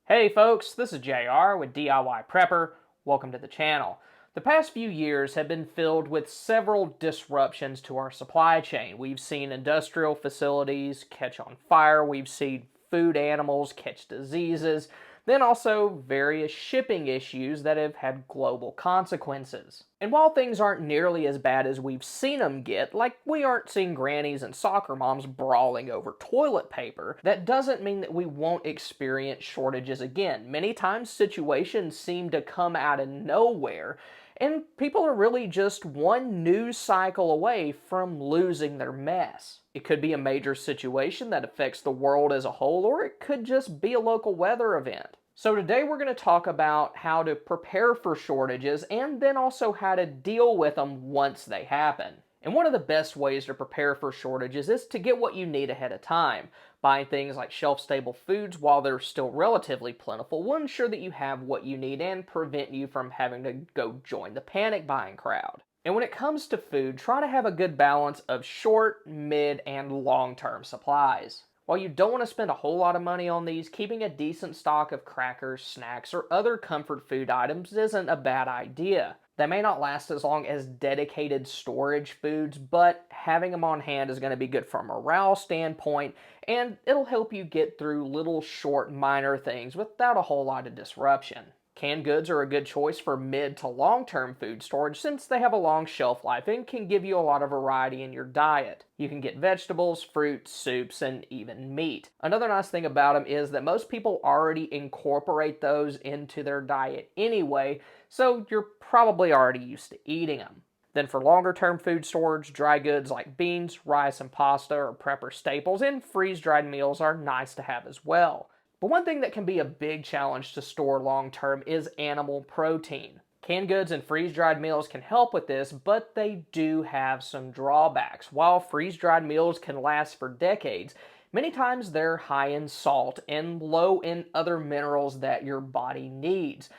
Hey folks, this is JR with DIY Prepper. Welcome to the channel. The past few years have been filled with several disruptions to our supply chain. We've seen industrial facilities catch on fire, we've seen food animals catch diseases, then also various shipping issues that have had global consequences. And while things aren't nearly as bad as we've seen them get, like we aren't seeing grannies and soccer moms brawling over toilet paper, that doesn't mean that we won't experience shortages again. Many times situations seem to come out of nowhere, and people are really just one news cycle away from losing their mess. It could be a major situation that affects the world as a whole, or it could just be a local weather event. So today we're going to talk about how to prepare for shortages and then also how to deal with them once they happen. And one of the best ways to prepare for shortages is to get what you need ahead of time. Buying things like shelf-stable foods while they're still relatively plentiful will ensure that you have what you need and prevent you from having to go join the panic buying crowd. And when it comes to food, try to have a good balance of short, mid, and long-term supplies. While you don't want to spend a whole lot of money on these, keeping a decent stock of crackers, snacks, or other comfort food items isn't a bad idea. They may not last as long as dedicated storage foods, but having them on hand is going to be good from a morale standpoint, and it'll help you get through little short minor things without a whole lot of disruption. Canned goods are a good choice for mid to long-term food storage since they have a long shelf life and can give you a lot of variety in your diet. You can get vegetables, fruits, soups, and even meat. Another nice thing about them is that most people already incorporate those into their diet anyway, so you're probably already used to eating them. Then for longer term food storage, dry goods like beans, rice, and pasta are prepper staples, and freeze-dried meals are nice to have as well. But one thing that can be a big challenge to store long term is animal protein. Canned goods and freeze-dried meals can help with this, but they do have some drawbacks. While freeze-dried meals can last for decades, many times they're high in salt and low in other minerals that your body needs.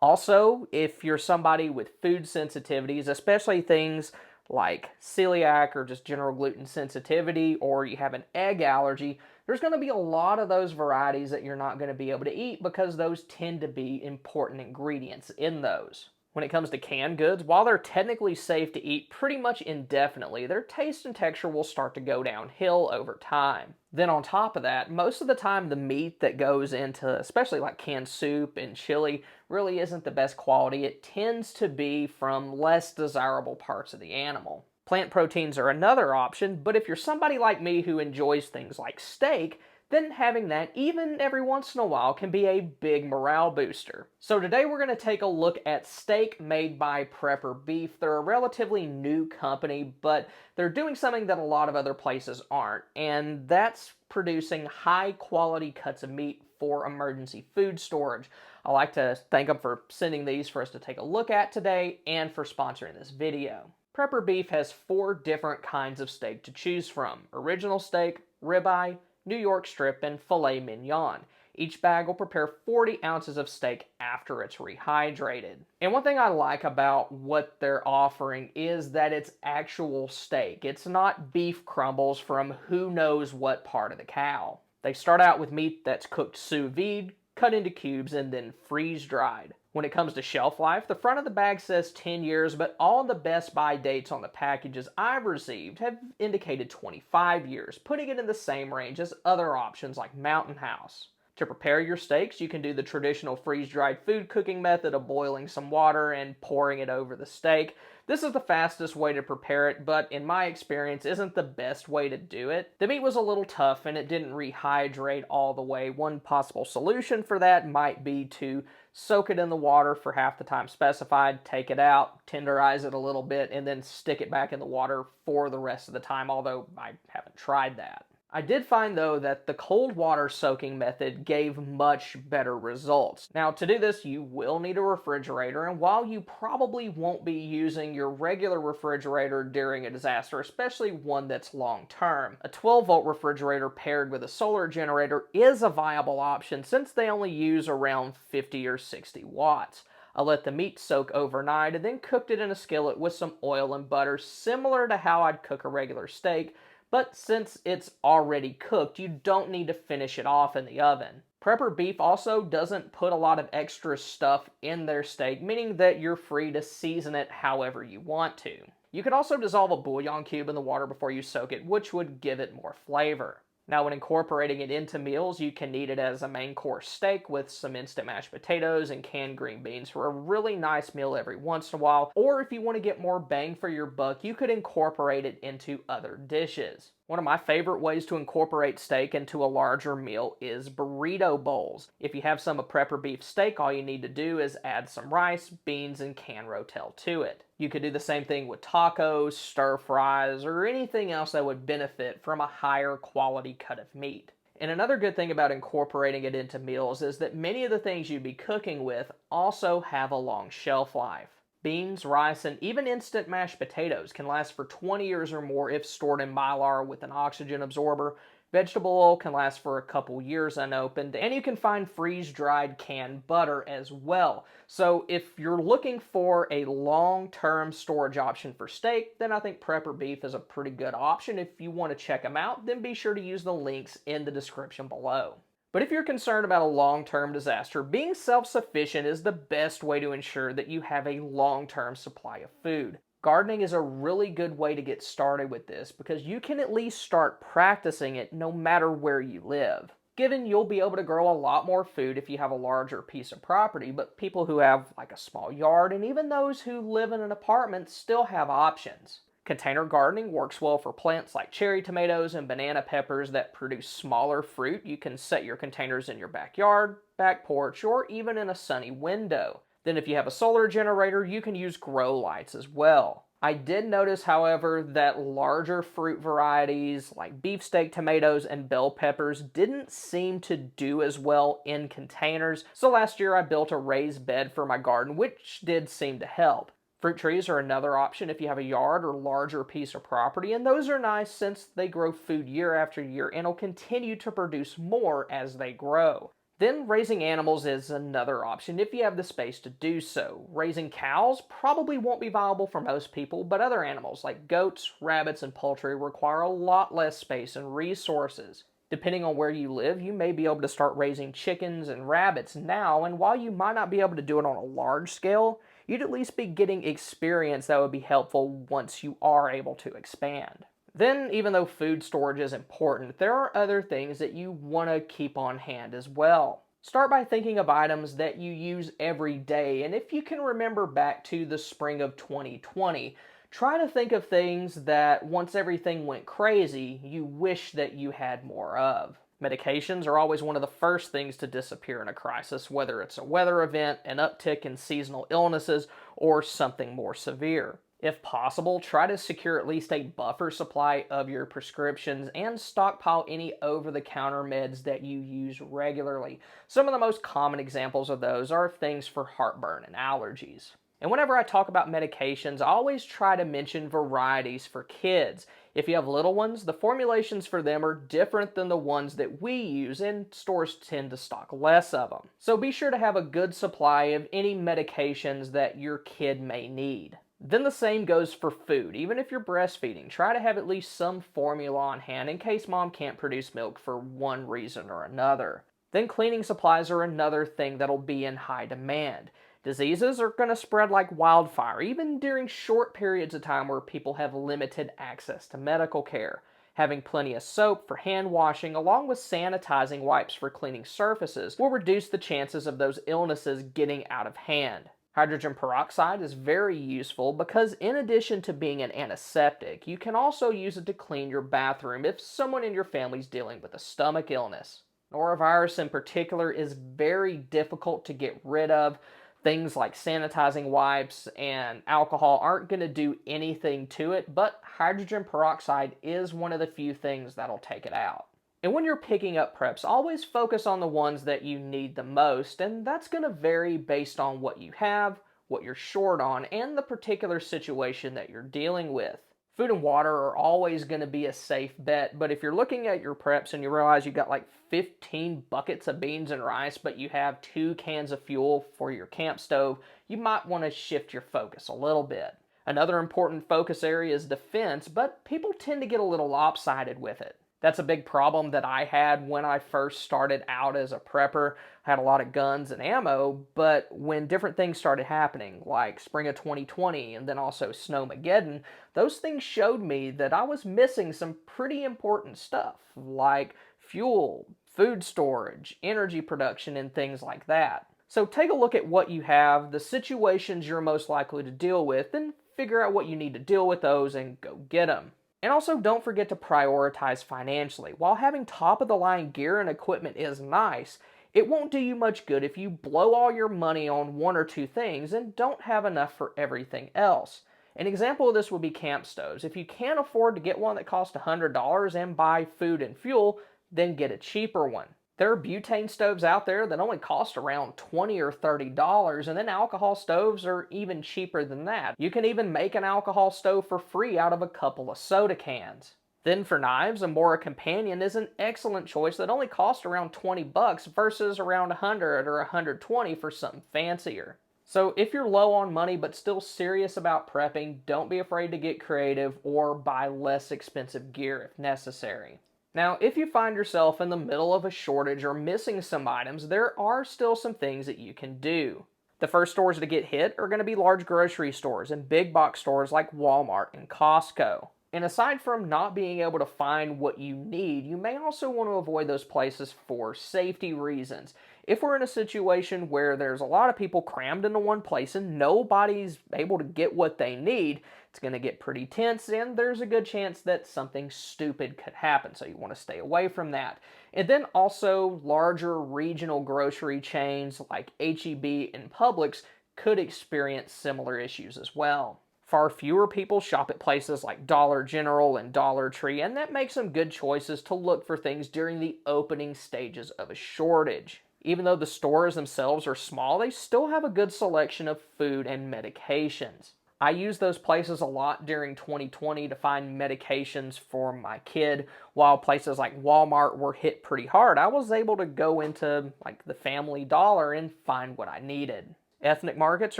Also, if you're somebody with food sensitivities, especially things like celiac or just general gluten sensitivity, or you have an egg allergy, there's going to be a lot of those varieties that you're not going to be able to eat because those tend to be important ingredients in those. When it comes to canned goods, while they're technically safe to eat pretty much indefinitely, their taste and texture will start to go downhill over time. Then on top of that, most of the time the meat that goes into, especially like canned soup and chili, really isn't the best quality. It tends to be from less desirable parts of the animal. Plant proteins are another option, but if you're somebody like me who enjoys things like steak, then having that even every once in a while can be a big morale booster. So today we're going to take a look at steak made by Prepper Beef. They're a relatively new company, but they're doing something that a lot of other places aren't, and that's producing high quality cuts of meat for emergency food storage. I like to thank them for sending these for us to take a look at today and for sponsoring this video. Prepper Beef has 4 different kinds of steak to choose from: original steak, ribeye, New York strip, and filet mignon. Each bag will prepare 40 ounces of steak after it's rehydrated. And one thing I like about what they're offering is that it's actual steak. It's not beef crumbles from who knows what part of the cow. They start out with meat that's cooked sous vide, cut into cubes, and then freeze dried. When it comes to shelf life, the front of the bag says 10 years, but all the best buy dates on the packages I've received have indicated 25 years, putting it in the same range as other options like Mountain House. To prepare your steaks, you can do the traditional freeze-dried food cooking method of boiling some water and pouring it over the steak. This is the fastest way to prepare it, but in my experience isn't the best way to do it. The meat was a little tough and it didn't rehydrate all the way. One possible solution for that might be to soak it in the water for half the time specified, take it out, tenderize it a little bit, and then stick it back in the water for the rest of the time, although I haven't tried that. I did find though that the cold water soaking method gave much better results. Now to do this you will need a refrigerator, and while you probably won't be using your regular refrigerator during a disaster, especially one that's long term, a 12-volt refrigerator paired with a solar generator is a viable option since they only use around 50 or 60 watts. I let the meat soak overnight and then cooked it in a skillet with some oil and butter, similar to how I'd cook a regular steak, but since it's already cooked, you don't need to finish it off in the oven. Prepper beef also doesn't put a lot of extra stuff in their steak, meaning that you're free to season it however you want to. You could also dissolve a bouillon cube in the water before you soak it, which would give it more flavor. Now, when incorporating it into meals, you can eat it as a main course steak with some instant mashed potatoes and canned green beans for a really nice meal every once in a while. Or if you want to get more bang for your buck, you could incorporate it into other dishes. One of my favorite ways to incorporate steak into a larger meal is burrito bowls. If you have some of Prepper beef steak, all you need to do is add some rice, beans, and canned rotel to it. You could do the same thing with tacos, stir fries, or anything else that would benefit from a higher quality cut of meat. And another good thing about incorporating it into meals is that many of the things you'd be cooking with also have a long shelf life. Beans, rice, and even instant mashed potatoes can last for 20 years or more if stored in Mylar with an oxygen absorber. Vegetable oil can last for a couple years unopened, and you can find freeze-dried canned butter as well. So if you're looking for a long-term storage option for steak, then I think Prepper Beef is a pretty good option. If you want to check them out, then be sure to use the links in the description below. But if you're concerned about a long-term disaster, being self-sufficient is the best way to ensure that you have a long-term supply of food. Gardening is a really good way to get started with this because you can at least start practicing it no matter where you live. Given you'll be able to grow a lot more food if you have a larger piece of property, but people who have like a small yard and even those who live in an apartment still have options. Container gardening works well for plants like cherry tomatoes and banana peppers that produce smaller fruit. You can set your containers in your backyard, back porch, or even in a sunny window. Then if you have a solar generator, you can use grow lights as well. I did notice, however, that larger fruit varieties like beefsteak tomatoes and bell peppers didn't seem to do as well in containers, so last year I built a raised bed for my garden, which did seem to help. Fruit trees are another option if you have a yard or larger piece of property, and those are nice since they grow food year after year and will continue to produce more as they grow. Then raising animals is another option if you have the space to do so. Raising cows probably won't be viable for most people, but other animals like goats, rabbits, and poultry require a lot less space and resources. Depending on where you live, you may be able to start raising chickens and rabbits now, and while you might not be able to do it on a large scale, you'd at least be getting experience that would be helpful once you are able to expand. Then, even though food storage is important, there are other things that you want to keep on hand as well. Start by thinking of items that you use every day, and if you can remember back to the spring of 2020, try to think of things that once everything went crazy, you wish that you had more of. Medications are always one of the first things to disappear in a crisis, whether it's a weather event, an uptick in seasonal illnesses, or something more severe. If possible, try to secure at least a buffer supply of your prescriptions and stockpile any over-the-counter meds that you use regularly. Some of the most common examples of those are things for heartburn and allergies. And whenever I talk about medications, I always try to mention varieties for kids. If you have little ones, the formulations for them are different than the ones that we use, and stores tend to stock less of them. So be sure to have a good supply of any medications that your kid may need. Then the same goes for food. Even if you're breastfeeding, try to have at least some formula on hand in case mom can't produce milk for one reason or another. Then cleaning supplies are another thing that'll be in high demand. Diseases are going to spread like wildfire, even during short periods of time where people have limited access to medical care. Having plenty of soap for hand washing, along with sanitizing wipes for cleaning surfaces, will reduce the chances of those illnesses getting out of hand. Hydrogen peroxide is very useful because in addition to being an antiseptic, you can also use it to clean your bathroom if someone in your family is dealing with a stomach illness. Norovirus in particular is very difficult to get rid of. Things like sanitizing wipes and alcohol aren't going to do anything to it, but hydrogen peroxide is one of the few things that'll take it out. And when you're picking up preps, always focus on the ones that you need the most, and that's going to vary based on what you have, what you're short on, and the particular situation that you're dealing with. Food and water are always going to be a safe bet, but if you're looking at your preps and you realize you've got like 15 buckets of beans and rice, but you have 2 cans of fuel for your camp stove, you might want to shift your focus a little bit. Another important focus area is defense, but people tend to get a little lopsided with it. That's a big problem that I had when I first started out as a prepper. I had a lot of guns and ammo, but when different things started happening, like spring of 2020 and then also Snowmageddon, those things showed me that I was missing some pretty important stuff, like fuel, food storage, energy production, and things like that. So take a look at what you have, the situations you're most likely to deal with, and figure out what you need to deal with those and go get them. And also, don't forget to prioritize financially. While having top of the line gear and equipment is nice, it won't do you much good if you blow all your money on one or two things and don't have enough for everything else. An example of this would be camp stoves. If you can't afford to get one that costs $100 and buy food and fuel, then get a cheaper one. There are butane stoves out there that only cost around $20 or $30, and then alcohol stoves are even cheaper than that. You can even make an alcohol stove for free out of a couple of soda cans. Then for knives, a Mora Companion is an excellent choice that only costs around 20 bucks versus around 100 or 120 for something fancier. So if you're low on money but still serious about prepping, don't be afraid to get creative or buy less expensive gear if necessary. Now, if you find yourself in the middle of a shortage or missing some items, there are still some things that you can do. The first stores to get hit are going to be large grocery stores and big box stores like Walmart and Costco. And aside from not being able to find what you need, you may also want to avoid those places for safety reasons. If we're in a situation where there's a lot of people crammed into one place and nobody's able to get what they need, it's going to get pretty tense and there's a good chance that something stupid could happen, so you want to stay away from that. And then also larger regional grocery chains like H-E-B and Publix could experience similar issues as well. Far fewer people shop at places like Dollar General and Dollar Tree, and that makes some good choices to look for things during the opening stages of a shortage. Even though the stores themselves are small, they still have a good selection of food and medications. I used those places a lot during 2020 to find medications for my kid. While places like Walmart were hit pretty hard, I was able to go into like the Family Dollar and find what I needed. Ethnic markets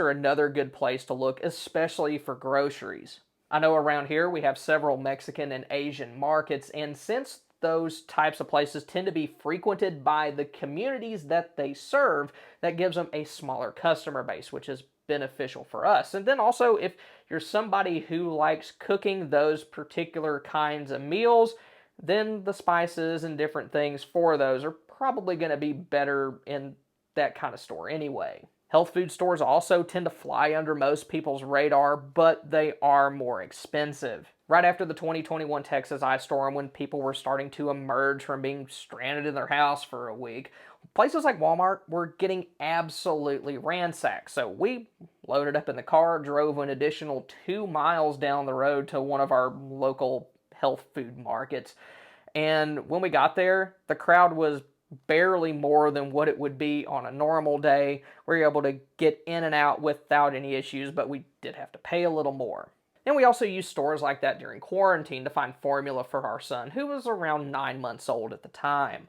are another good place to look, especially for groceries. I know around here we have several Mexican and Asian markets, and since those types of places tend to be frequented by the communities that they serve, that gives them a smaller customer base, which is beneficial for us. And then also, if you're somebody who likes cooking those particular kinds of meals, then the spices and different things for those are probably going to be better in that kind of store anyway. Health food stores also tend to fly under most people's radar, but they are more expensive. Right after the 2021 Texas ice storm, when people were starting to emerge from being stranded in their house for a week, places like Walmart were getting absolutely ransacked. So we loaded up in the car, drove an additional 2 miles down the road to one of our local health food markets. And when we got there, the crowd was barely more than what it would be on a normal day. We were able to get in and out without any issues, but we did have to pay a little more. And we also used stores like that during quarantine to find formula for our son, who was around 9 months old at the time.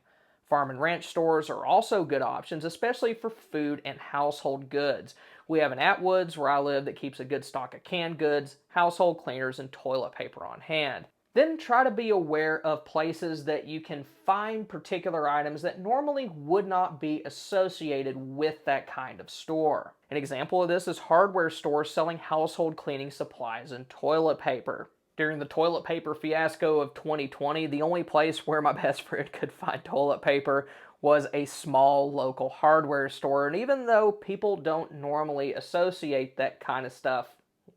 Farm and ranch stores are also good options, especially for food and household goods. We have an Atwoods where I live that keeps a good stock of canned goods, household cleaners, and toilet paper on hand. Then try to be aware of places that you can find particular items that normally would not be associated with that kind of store. An example of this is hardware stores selling household cleaning supplies and toilet paper. During the toilet paper fiasco of 2020, the only place where my best friend could find toilet paper was a small local hardware store. And even though people don't normally associate that kind of stuff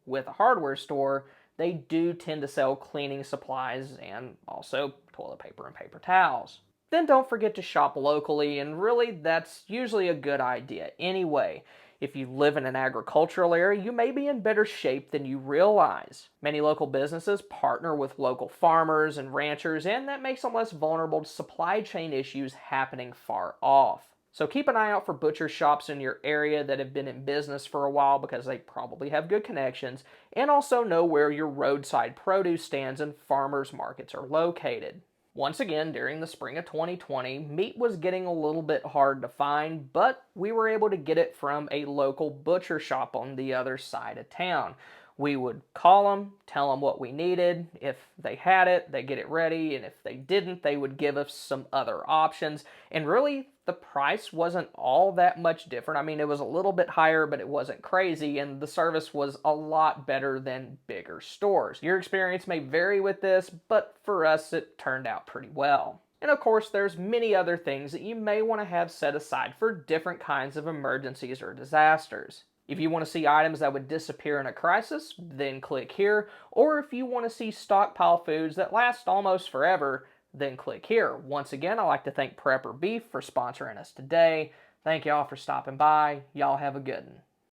with a hardware store, they do tend to sell cleaning supplies and also toilet paper and paper towels. Then don't forget to shop locally, and really that's usually a good idea anyway. If you live in an agricultural area, you may be in better shape than you realize. Many local businesses partner with local farmers and ranchers, and that makes them less vulnerable to supply chain issues happening far off. So keep an eye out for butcher shops in your area that have been in business for a while because they probably have good connections, and also know where your roadside produce stands and farmers markets are located. Once again, during the spring of 2020, meat was getting a little bit hard to find, but we were able to get it from a local butcher shop on the other side of town. We would call them, tell them what we needed. If they had it, they get it ready, and if they didn't, they would give us some other options. And really, the price wasn't all that much different. I mean, it was a little bit higher, but it wasn't crazy, and the service was a lot better than bigger stores. Your experience may vary with this, but for us, it turned out pretty well. And of course, there's many other things that you may want to have set aside for different kinds of emergencies or disasters. If you want to see items that would disappear in a crisis, then click here. Or if you want to see stockpile foods that last almost forever, then click here. Once again, I'd like to thank Prepper Beef for sponsoring us today. Thank y'all for stopping by. Y'all have a good one.